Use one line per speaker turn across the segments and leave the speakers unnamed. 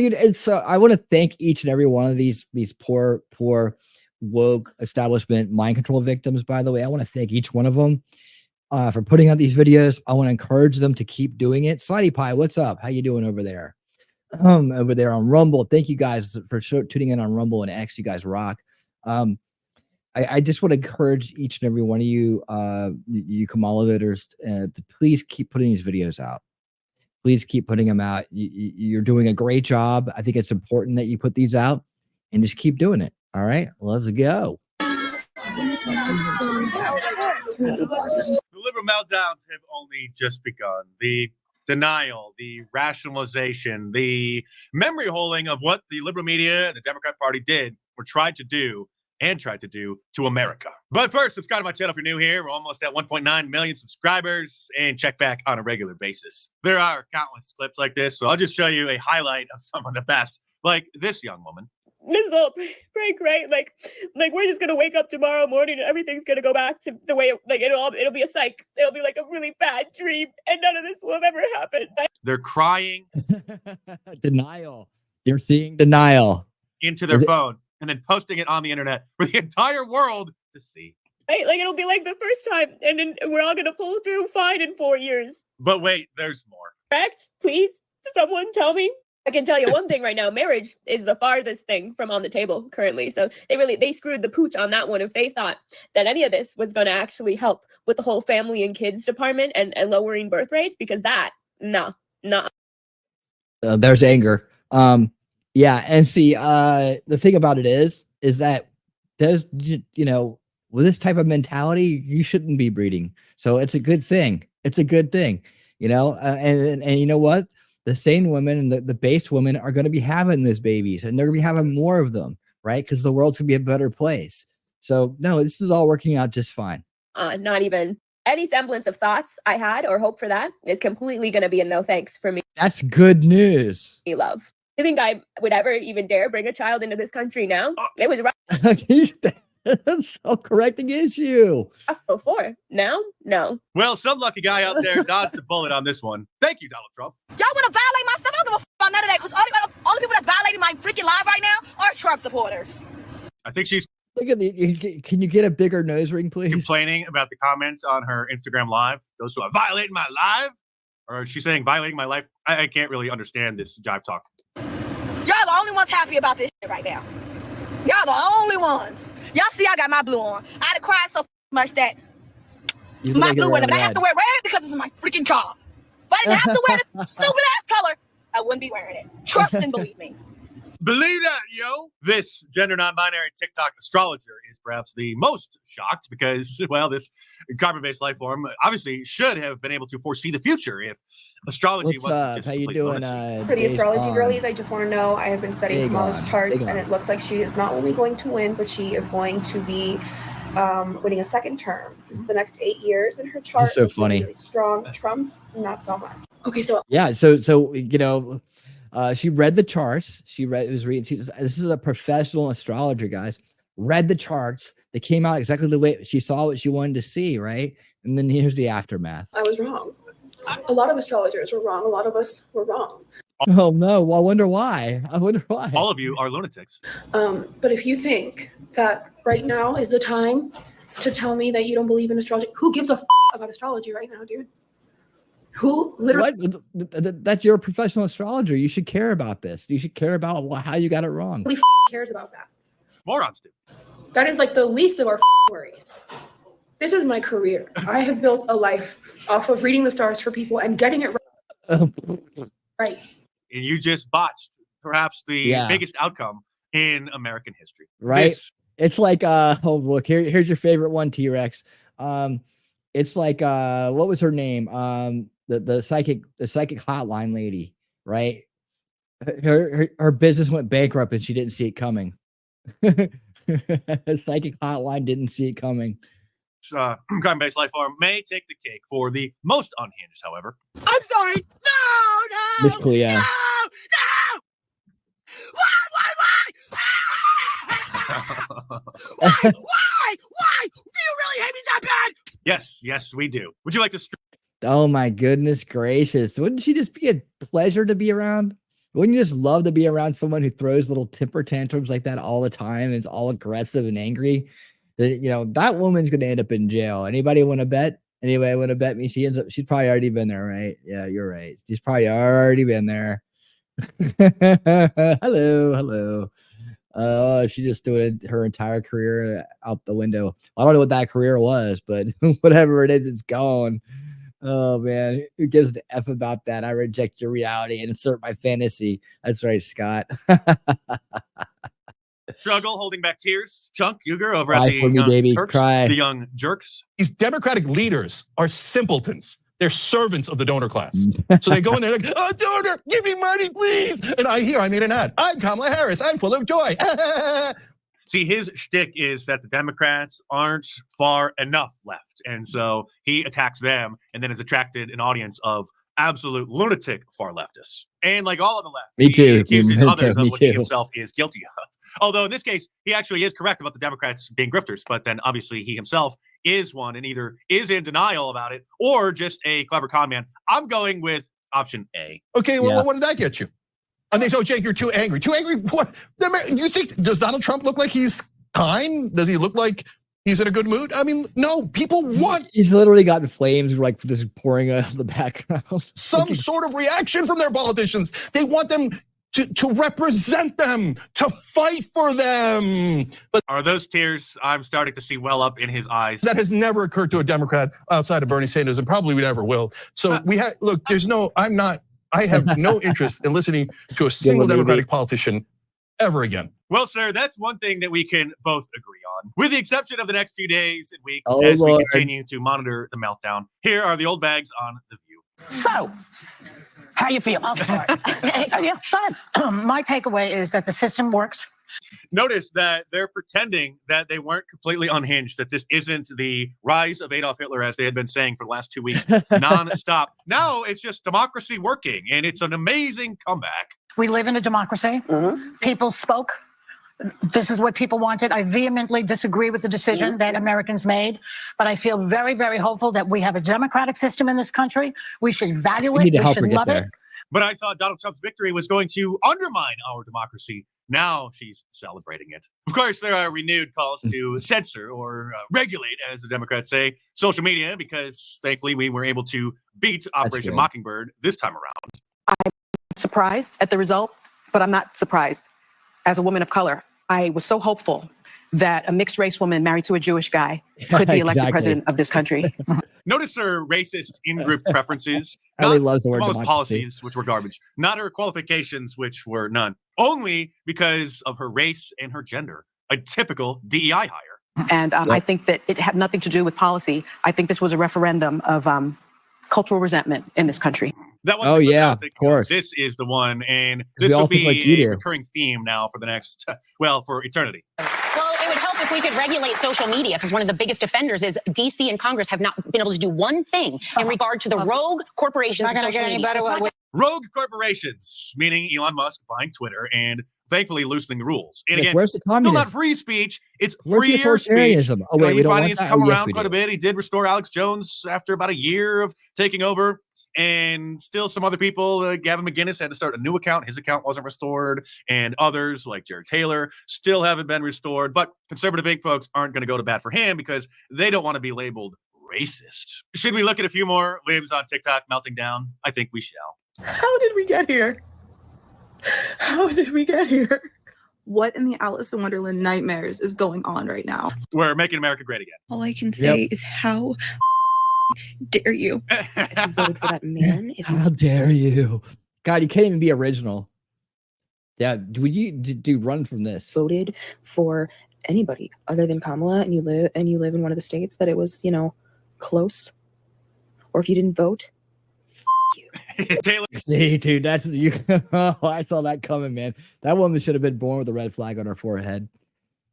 Dude, it's I want to thank each and every one of these poor woke establishment mind control victims. By the way, I want to thank each one of them for putting out these videos. I want to encourage them to keep doing it. Slidey Pie, what's up? How you doing over there? Over there on Rumble. Thank you guys for tuning in on Rumble and X. You guys rock. I just want to encourage each and every one of you, you Kamala voters, to please keep putting these videos out. Please keep putting them out. You're doing a great job. I think it's important that you put these out and just keep doing it. All right, let's go.
The liberal meltdowns have only just begun. The denial, the rationalization, the memory holding of what the liberal media and the Democrat Party did or tried to do to America. But first, subscribe to my channel if you're new here. We're almost at 1.9 million subscribers, and check back on a regular basis. There are countless clips like this, so I'll just show you a highlight of some of the best, like this young woman.
This is all pretty great. Like we're just gonna wake up tomorrow morning and everything's gonna go back to the way it'll be a psych. It'll be like a really bad dream, and none of this will have ever happened.
They're crying.
Denial. You're seeing denial
into their phone and then posting it on the internet for the entire world to see.
Right? Like it'll be like the first time, and then we're all gonna pull through fine in 4 years.
But wait, there's more.
Correct? Please, someone tell me. I can tell you one thing right now, marriage is the farthest thing from on the table currently. So they screwed the pooch on that one if they thought that any of this was going to actually help with the whole family and kids department and lowering birth rates, because that, no.
There's anger. Yeah, and see, the thing about it is that there's, with this type of mentality, you shouldn't be breeding. So it's a good thing. It's a good thing, and you know what? The sane women and the base women are going to be having these babies, and they're going to be having more of them, right? Because the world's going to be a better place. So no, this is all working out just fine.
Not even any semblance of thoughts I had or hope for that is completely going to be a no thanks for me.
That's good news.
Love. You think I would ever even dare bring a child into this country now? It was rough.
That's so correcting issue.
Before. Now? No.
Well, some lucky guy out there dodged the bullet on this one. Thank you, Donald Trump.
Y'all want to violate my stuff? I don't give a f about none of that, because only people that's violating my freaking live right now are Trump supporters.
I think she's
Look at can you get a bigger nose ring, please?
Complaining about the comments on her Instagram live. Those who are violating my live? Or is she saying violating my life? I can't really understand this jive talk.
Y'all the only ones happy about this shit right now. Y'all the only ones. Y'all see I got my blue on. I had to cry so much that my blue went up. I have to wear red because it's my freaking car. If I didn't have to wear this stupid ass color, I wouldn't be wearing it. Trust and believe me.
Believe that, yo. This gender non-binary TikTok astrologer is perhaps the most shocked because, well, this carbon-based life form obviously should have been able to foresee the future if astrology wasn't just
how you doing?
For the astrology girlies, I just want to know, I have been studying Kamala's charts, and it looks like she is not only going to win, but she is going to be winning a second term the next 8 years. And her chart
so funny.
Really strong. Trump's not so much. Okay, so
yeah, she read the charts. This is a professional astrologer, guys. Read the charts. They came out exactly the way she saw what she wanted to see, right? And then here's the aftermath.
I was wrong. A lot of astrologers were wrong. A lot of us were wrong.
Oh no! Well, I wonder why.
All of you are lunatics.
But if you think that right now is the time to tell me that you don't believe in astrology, who gives a about astrology right now, dude? Who literally?
What? That's your professional astrologer. You should care about this. You should care about how you got it wrong.
Who cares about that?
Morons do.
That is like the least of our worries. This is my career. I have built a life off of reading the stars for people and getting it right.
And you just botched perhaps the biggest outcome in American history.
Right. It's like, look, here's your favorite one, T-Rex. It's like, what was her name? The psychic hotline lady, right? Her business went bankrupt and she didn't see it coming. Psychic hotline didn't see it coming.
Crime-based life form may take the cake for the most unhinged, however.
I'm sorry. No!
Miss Cleo.
No! Why? Why? Do you really hate me that bad?
Yes, we do. Would you like to?
Oh my goodness gracious! Wouldn't she just be a pleasure to be around? Wouldn't you just love to be around someone who throws little temper tantrums like that all the time and is all aggressive and angry? That, that woman's going to end up in jail. Anybody want to bet? Anybody want to bet me? She's probably already been there, right? Yeah, you're right. She's probably already been there. Hello. She just threw her entire career out the window. I don't know what that career was, but whatever it is, it's gone. Oh man, who gives an F about that? I reject your reality and insert my fantasy. That's right, Scott.
Struggle, holding back tears. Chunk, Uger over at the Young Turks, the Young Jerks.
These Democratic leaders are simpletons. They're servants of the donor class. So they go in there like, oh, donor, give me money, please. And I made an ad. I'm Kamala Harris. I'm full of joy.
See, his shtick is that the Democrats aren't far enough left. And so he attacks them and then has attracted an audience of absolute lunatic far leftists. And like all of the left,
he
accuses others of what he himself is guilty of. Although in this case, he actually is correct about the Democrats being grifters, but then obviously he himself is one and either is in denial about it or just a clever con man. I'm going with option A.
Okay, well, what did that get you? And they say, oh, Jake, you're too angry. Too angry? What? You think, does Donald Trump look like he's kind? Does he look like he's in a good mood? I mean, no, people want.
He's literally gotten flames like just pouring out of the background.
Some sort of reaction from their politicians. They want them to represent them, to fight for them. But
are those tears I'm starting to see well up in his eyes?
That has never occurred to a Democrat outside of Bernie Sanders, and probably we never will. So look, I have no interest in listening to a single Democratic politician ever again.
Well, sir, that's one thing that we can both agree on, with the exception of the next few days and weeks as we continue to monitor the meltdown. Here are the old bags on The View.
So, how you feel? I'll start. Yeah, fine. My takeaway is that the system works.
Notice that they're pretending that they weren't completely unhinged, that this isn't the rise of Adolf Hitler, as they had been saying for the last 2 weeks, nonstop. Now it's just democracy working, and it's an amazing comeback.
We live in a democracy. Mm-hmm. People spoke. This is what people wanted. I vehemently disagree with the decision that Americans made, but I feel very, very hopeful that we have a democratic system in this country. We should value it. We should love it.
But I thought Donald Trump's victory was going to undermine our democracy. Now she's celebrating it. Of course, there are renewed calls to censor or regulate, as the Democrats say, social media, because thankfully we were able to beat Operation Mockingbird this time around.
I'm surprised at the result, but I'm not surprised. As a woman of color, I was so hopeful that a mixed race woman married to a Jewish guy could be elected president of this country.
Notice her racist in-group preferences.
Ellie loves the word
democracy. Policies, which were garbage. Not her qualifications, which were none. Only because of her race and her gender. A typical DEI hire.
And I think that it had nothing to do with policy. I think this was a referendum of cultural resentment in this country.
That one
of course.
This is the one, and this will be a recurring theme now for the next, for eternity.
Well, it would help if we could regulate social media, because one of the biggest offenders is DC and Congress have not been able to do one thing in regard to the rogue corporations of social media.
Rogue corporations, meaning Elon Musk buying Twitter and thankfully loosening the rules. And again,
where's the
still not free speech. It's freer speech.
Oh, wait, we don't want
he's
that?
come around quite a bit. He did restore Alex Jones after about a year of taking over. And still some other people, Gavin McInnes had to start a new account. His account wasn't restored. And others like Jared Taylor still haven't been restored. But conservative big folks aren't going to go to bat for him because they don't want to be labeled racist. Should we look at a few more libs on TikTok melting down? I think we shall.
How did we get here? How did we get here? What in the Alice in Wonderland nightmares is going on right now?
We're making America great again.
All I can say is how dare you?
If you voted for that man.
How dare you? God, you can't even be original. Yeah, would you run from this?
Voted for anybody other than Kamala, and you live in one of the states that it was, close. Or if you didn't vote, you.
Taylor.
See, dude, that's you. I saw that coming, man. That woman should have been born with a red flag on her forehead.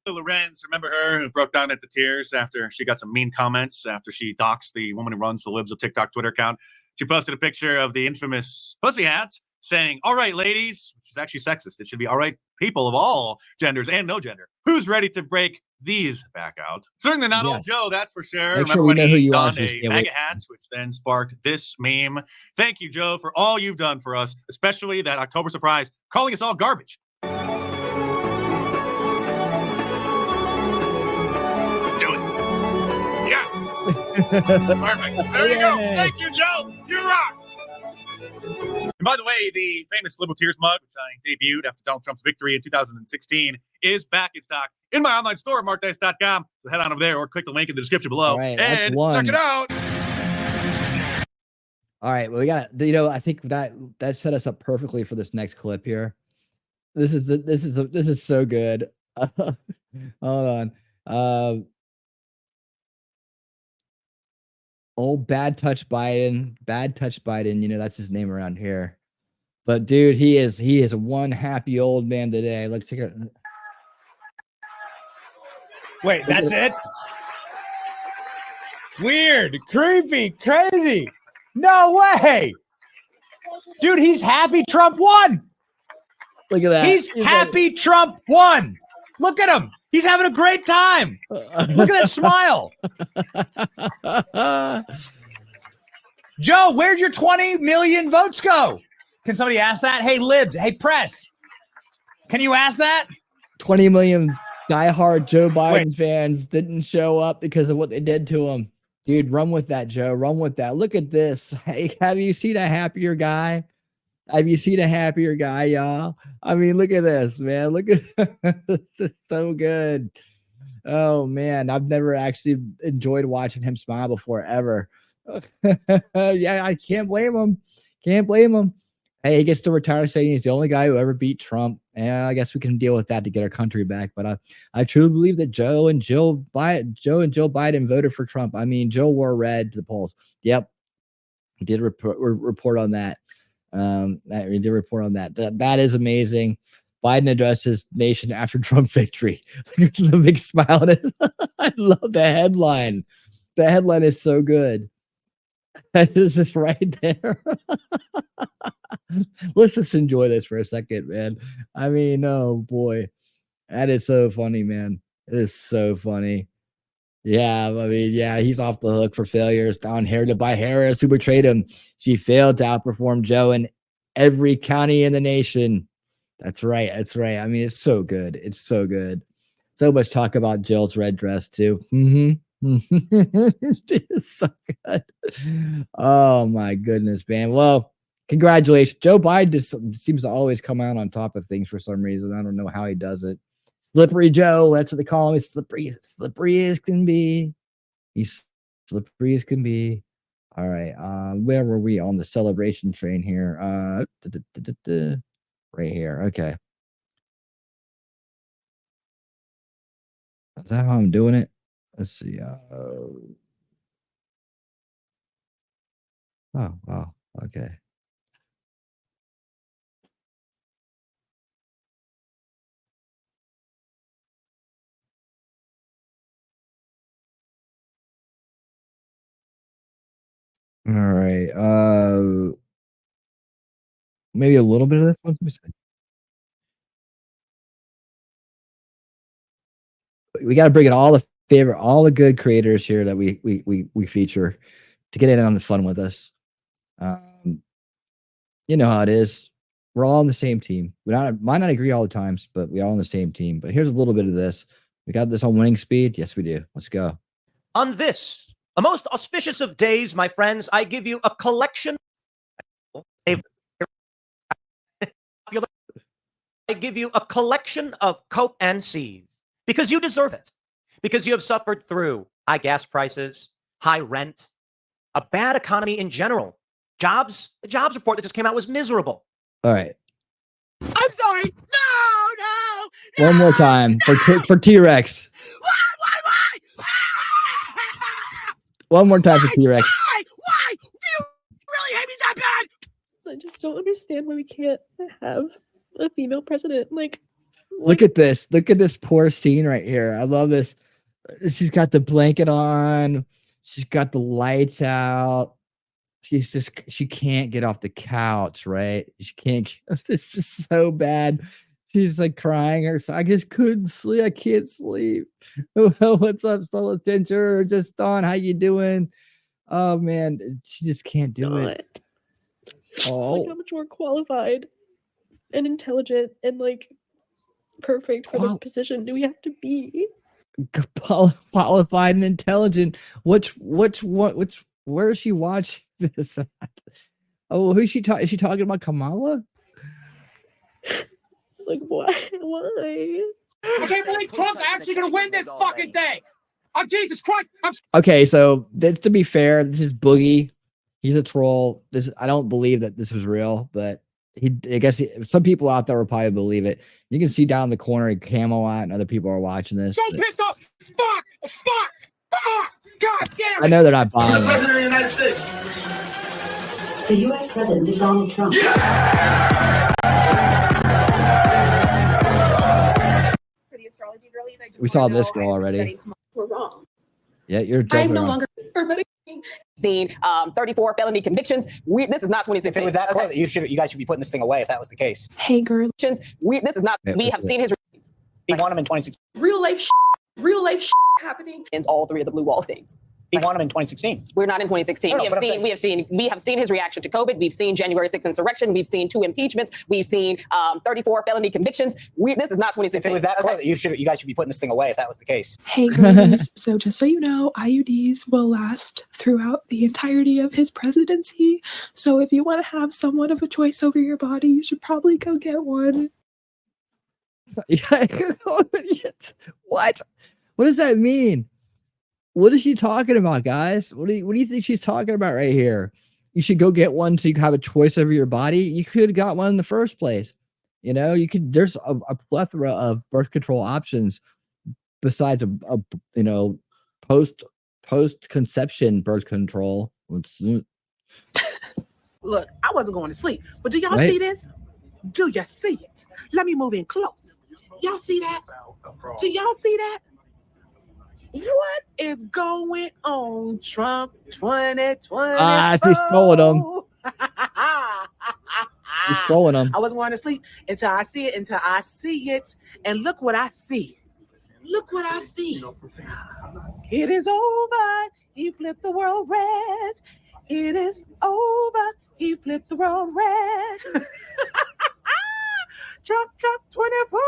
Lorenz, remember her who broke down at the tears after she got some mean comments after she doxed the woman who runs the Libs of TikTok Twitter account? She posted a picture of the infamous pussy hat saying, "All right, ladies," which is actually sexist. It should be all right, people of all genders and no gender. Who's ready to break these back out. Certainly not old Joe, that's for sure.
Make
Remember
sure we
when
know who
he
you are,
donned
so we
a
stay away.
MAGA hat, which then sparked this meme. Thank you, Joe, for all you've done for us, especially that October surprise, calling us all garbage. Do it. Yeah. Perfect. There you go. Thank you, Joe. You rock. And by the way, the famous Liberal Tears mug, which I debuted after Donald Trump's victory in 2016, is back in stock in my online store, markdice.com. So head on over there or click the link in the description below and check it out.
All right, well, we got to, I think that set us up perfectly for this next clip here. This is so good. Hold on. Old Bad Touch Biden, that's his name around here. But dude, he is one happy old man today. Let's take a
wait, that's it? Weird, creepy, crazy. No way. Dude, he's happy Trump won.
Look at that.
He's happy Trump won. Look at him. He's having a great time. Look at that smile. Joe, where'd your 20 million votes go? Can somebody ask that? Hey, libs. Hey, press. Can you ask that?
20 million diehard Joe Biden fans didn't show up because of what they did to him. Dude, run with that, Joe. Run with that. Look at this. Hey, have you seen a happier guy? Have you seen a happier guy, y'all? I mean, look at this, man. Look at this is so good. Oh man, I've never actually enjoyed watching him smile before ever. Yeah, I can't blame him. Can't blame him. Hey, he gets to retire saying he's the only guy who ever beat Trump. And I guess we can deal with that to get our country back. But I truly believe that Joe and Jill Biden voted for Trump. I mean, Joe wore red to the polls. Yep, he did report on that. We did report on that. That is amazing. Biden addresses nation after Trump victory. The big smile. I love the headline. The headline is so good. This is right there. Let's just enjoy this for a second, man. I mean, oh boy, that is so funny, man. It is so funny. Yeah, I mean, yeah, he's off the hook for failures inherited by Harris, who betrayed him. She failed to outperform Joe in every county in the nation. That's right. That's right. I mean, it's so good. It's so good. So much talk about Jill's red dress, too. It's so good. Oh, my goodness, man. Well, congratulations. Joe Biden just seems to always come out on top of things for some reason. I don't know how he does it. Slippery Joe, that's what they call him. He's slippery as can be. He's slippery as can be. All right. Where were we on the celebration train here? Right here. Okay. Is that how I'm doing it? Let's see. Oh, wow. Okay. All right. Maybe a little bit of this one. We got to bring in all the good creators here that we feature to get in on the fun with us. You know how it is. We're all on the same team. We might not agree all the times, but we're all on the same team. But here's a little bit of this. We got this on winning speed. Yes, we do. Let's go.
On this, a most auspicious of days, my friends, I give you a collection. I give you a collection of cope and seeds because you deserve it. Because you have suffered through high gas prices, high rent, a bad economy in general. The jobs report that just came out was miserable.
All right.
I'm sorry. No.
One more time for T-Rex.
Why?
One more time for T-Rex.
Why? Do you really hate me that bad?
I just don't understand why we can't have a female president.
Look at this. Look at this poor scene right here. I love this. She's got the blanket on. She's got the lights out. She can't get off the couch, right? She can't. This is so bad. She's like crying or I just couldn't sleep. I can't sleep. What's up, Solo Ginger? Just Dawn, how you doing? Oh man, she just can't do it. Oh,
like how much more qualified and intelligent and like perfect for the position do we have to be?
Qualified and intelligent. Where is she watching this at? Oh, who's she talking? Is she talking about Kamala?
Like why?
I can't believe Trump's actually gonna win this fucking thing. Oh Jesus Christ!
Okay, so to be fair, this is Boogie. He's a troll. I don't believe that this was real, but I guess some people out there will probably believe it. You can see down in the corner at Camelot and other people are watching this.
So pissed off! Fuck! God damn it!
I know they're not buying it.
President of the United States. The U.S. President is Donald Trump.
For the astrology girlies, I just
We saw this girl already.
We're wrong.
Yeah, you're
I am
definitely
no
wrong.
longer
Seen 34 felony convictions. This is not 2016.
If it was that close, you guys should be putting this thing away if that was the case.
Hey, girl.
This is not. We have seen his.
He won him in 2016.
real life happening
In all 3 of the blue wall states.
He won him in 2016.
We're not in 2016.
No,
we have seen his reaction to COVID. We've seen January 6th insurrection. We've seen 2 impeachments. We've seen 34 felony convictions. This is not 2016.
If it was that close, you guys should be putting this thing away if that was the case.
Hey, girlies. So just so you know, IUDs will last throughout the entirety of his presidency. So if you want to have somewhat of a choice over your body, you should probably go get one.
What? What does that mean? What is she talking about, guys? What do you think she's talking about right here? You should go get one so you can have a choice over your body. You could have got one in the first place. You know, there's a plethora of birth control options besides a post conception birth control.
Look, I wasn't going to sleep, but do y'all see this? Do you see it? Let me move in close. Y'all see that? Do y'all see that? What is going on, Trump 2020?
He's trolling them. He's trolling them.
I wasn't going to sleep until I see it. And look what I see. Look what I see. It is over. He flipped the world red. It is over. He flipped the world red. Trump 24.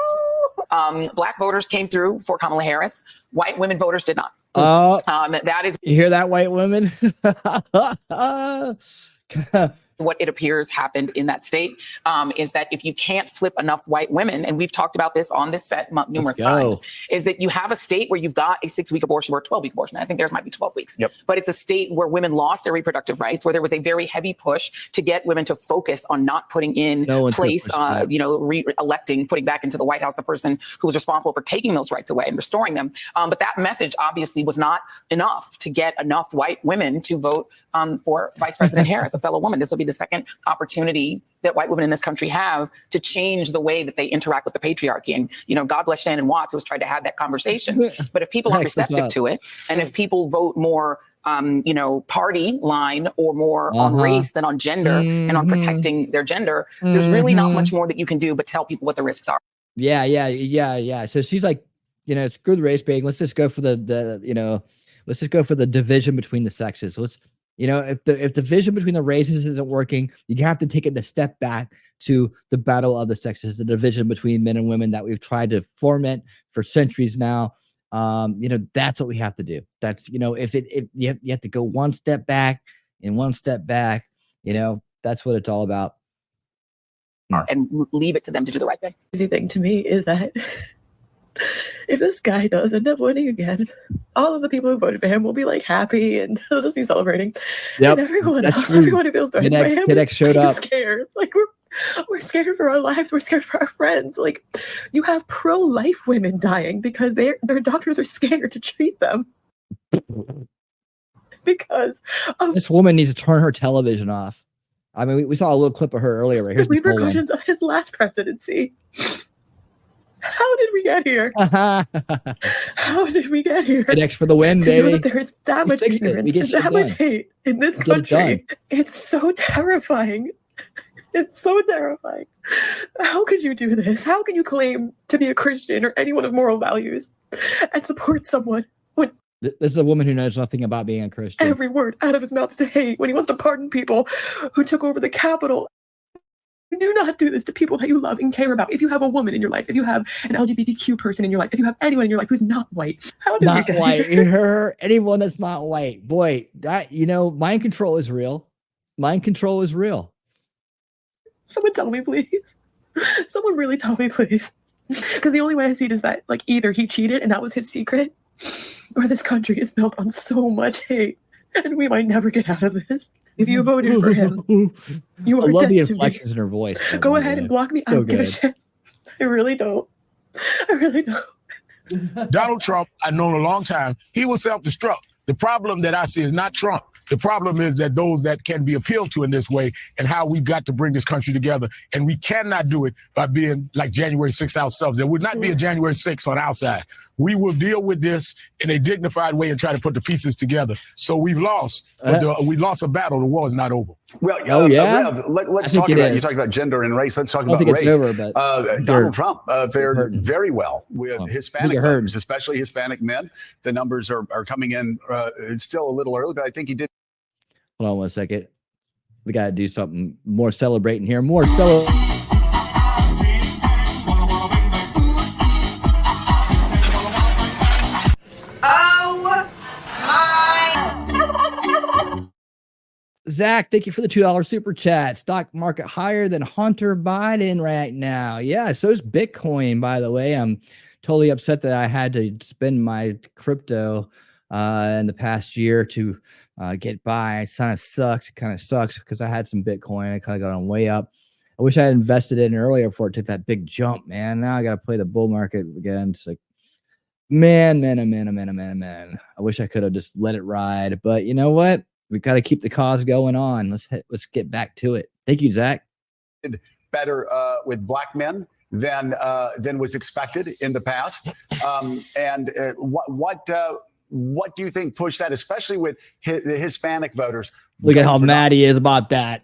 Black voters came through for Kamala Harris. White women voters did not. That is.
You hear that, white women?
What it appears happened in that state is that if you can't flip enough white women, and we've talked about this on this set numerous times, is that you have a state where you've got a 6-week abortion or a 12-week abortion. I think theirs might be 12 weeks.
Yep.
But it's a state where women lost their reproductive rights, where there was a very heavy push to get women to focus on not putting in place, re-electing, putting back into the White House the person who was responsible for taking those rights away and restoring them. But that message obviously was not enough to get enough white women to vote for Vice President Harris, a fellow woman. This will be the second opportunity that white women in this country have to change the way that they interact with the patriarchy. And, God bless Shannon Watts, who's tried to have that conversation. But if people are receptive to it, and if people vote more, party line or more on race than on gender and on protecting their gender, there's really not much more that you can do but tell people what the risks are.
Yeah. So she's like, screw the race baiting. Let's just go for let's just go for the division between the sexes. So if the division between the races isn't working, you have to take it a step back to the battle of the sexes, the division between men and women that we've tried to foment for centuries now. That's what we have to do. That's, if you have to go one step back and one step back, that's what it's all about.
And leave it to them to do the right thing.
The easy thing to me is that if this guy does end up winning again, all of the people who voted for him will be like happy and they'll just be celebrating.
Yep,
and everyone else,
true.
everyone who feels bad for him is
showed up.
scared. Like we're scared for our lives. We're scared for our friends. Like you have pro-life women dying because their doctors are scared to treat them. Because
this woman needs to turn her television off. I mean, we saw a little clip of her earlier. Right?
The repercussions of his last presidency. How did we get here? How did we get here?
Next for the win, baby.
There's that much ignorance, that much hate in this country. It's so terrifying. It's so terrifying. How could you do this? How can you claim to be a Christian or anyone of moral values and support someone when
This is a woman who knows nothing about being a Christian.
every word out of his mouth is hate, when he wants to pardon people who took over the Capitol? Do not do this to people that you love and care about. If you have a woman in your life, if you have an LGBTQ person in your life, if you have anyone in your life who's not white, how did
Not
we get
white.
here?
Anyone that's not white. Boy, that, mind control is real. Mind control is real.
Someone tell me, please. Someone really tell me, please. Because the only way I see it is that, like, either he cheated and that was his secret, or this country is built on so much hate, and we might never get out of this. If you voted for him, you are
I love
dead
the
to me.
inflections in her voice.
Go ahead and block me. I
So
don't give a
good.
shit. I really don't. I really don't.
Donald Trump, I've known a long time. He will self-destruct. The problem that I see is not Trump. The problem is that those that can be appealed to in this way and how we've got to bring this country together. And we cannot do it by being like January 6th ourselves. There would not be a January 6th on our side. We will deal with this in a dignified way and try to put the pieces together. So we've lost. But we lost a battle. The war is not over.
Well,
yeah?
let's talk about, you talked about gender and race. Let's talk about race.
Over, but
Donald Trump fared very well with Hispanic voters, especially Hispanic men. The numbers are coming in still a little early, but I think he did.
Hold on 1 second. We got to do something more celebrating here. More celebrating.
Oh my.
Zach, thank you for the $2 super chat. Stock market higher than Hunter Biden right now. Yeah, so is Bitcoin, by the way. I'm totally upset that I had to spend my crypto in the past year to get by. It kind of sucks. It kind of sucks because I had some Bitcoin. I kind of got on way up. I wish I had invested in earlier before it took that big jump, man. Now I got to play the bull market again. It's like, man. I wish I could have just let it ride. But you know what? We got to keep the cause going on. Let's get back to it. Thank you, Zach.
Better with black men than was expected in the past. What do you think pushed that, especially with the Hispanic voters?
Look at how mad he is about that.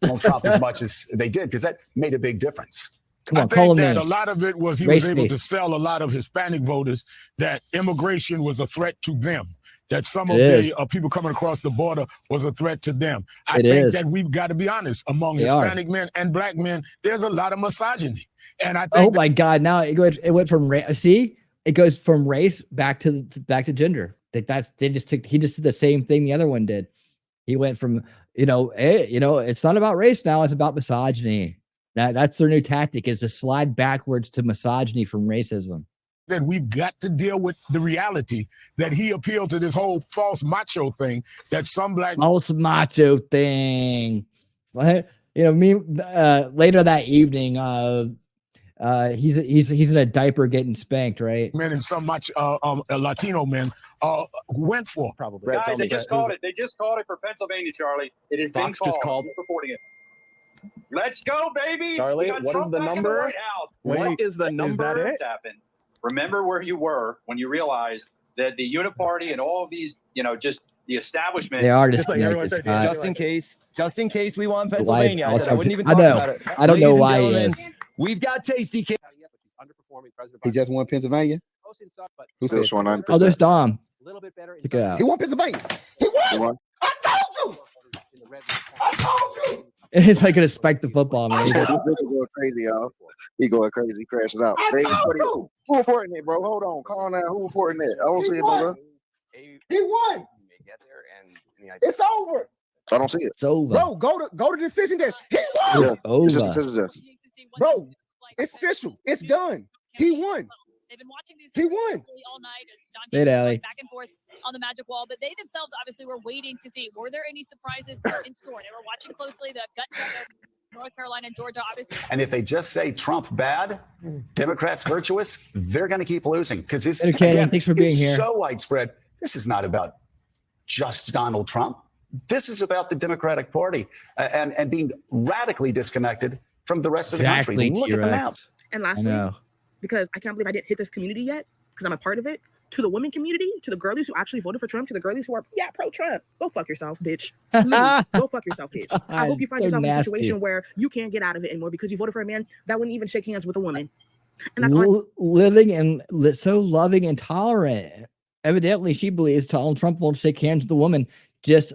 Donald Trump as much as they did, because that made a big difference.
Come on,
I
call
think
him
that
in.
a lot of it was he
Race
was able
based.
to sell a lot of Hispanic voters that immigration was a threat to them, that some of
It is.
the people coming across the border was a threat to them. I
It
think
is.
that we've got to be honest, among
They are.
Hispanic men and black men, there's a lot of misogyny. And I think
Oh my God! Now it went from race. See, it goes from race back to gender. He just did the same thing the other one did. He went from it's not about race now; it's about misogyny. That's their new tactic, is to slide backwards to misogyny from racism.
that we've got to deal with the reality that he appealed to this whole false macho thing that some black
false macho thing. Later that evening, he's in a diaper getting spanked, right?
men and some much Latino men went for
probably.
Guys, they just called it. They just called it for Pennsylvania, Charlie. It has
Fox
been
just called.
Who's reporting it. Let's go, baby.
Charlie,
We got
what is
Trump
the
back in
number?
White House.
What is the number?
That happened. Remember where you were when you realized that the Uniparty and all of these, just the establishment.
They are
Just like everyone said, just in case we want Pennsylvania. I said I wouldn't even talk about it.
I don't know
Ladies and
why he
gentlemen,
is.
We've got Tasty Cake.
He just won Pennsylvania. Who said?
Oh, there's Dom. Check it out.
He won Pennsylvania. He won. I told you. I told you.
It's like gonna spike the football, man.
This nigga going crazy, y'all. He going crazy. He crashes out. Who reporting it, bro? Hold on. Calm down. Who reporting it? I don't see it, bro.
He won. It's over.
I don't see it.
It's over.
Bro, go to decision desk. He won.
It's over.
It's just decision desk.
Bro, it's official. It's done. He won. He won.
Hey, Allie.
Back and forth on the magic wall, but they themselves obviously were waiting to see, were there any surprises in store? They were watching closely the gut check of North Carolina and Georgia, obviously.
And if they just say Trump bad, Democrats virtuous, they're going to keep losing, because this
Hey, Canyon, thanks for being
it's
here.
so widespread. This is not about just Donald Trump. This is about the Democratic Party and being radically disconnected from the rest of the country. Look at the map.
And lastly, because I can't believe I didn't hit this community yet, because I'm a part of it,
to the women community, to the girlies who actually voted for Trump, to the girlies who are pro-Trump, go fuck yourself, bitch. Literally, go fuck yourself, bitch. I hope you find yourself in a situation where you can't get out of it anymore because you voted for a man that wouldn't even shake hands with a woman. And that's
living and so loving and tolerant. Evidently, she believes Donald Trump won't shake hands with the woman. Just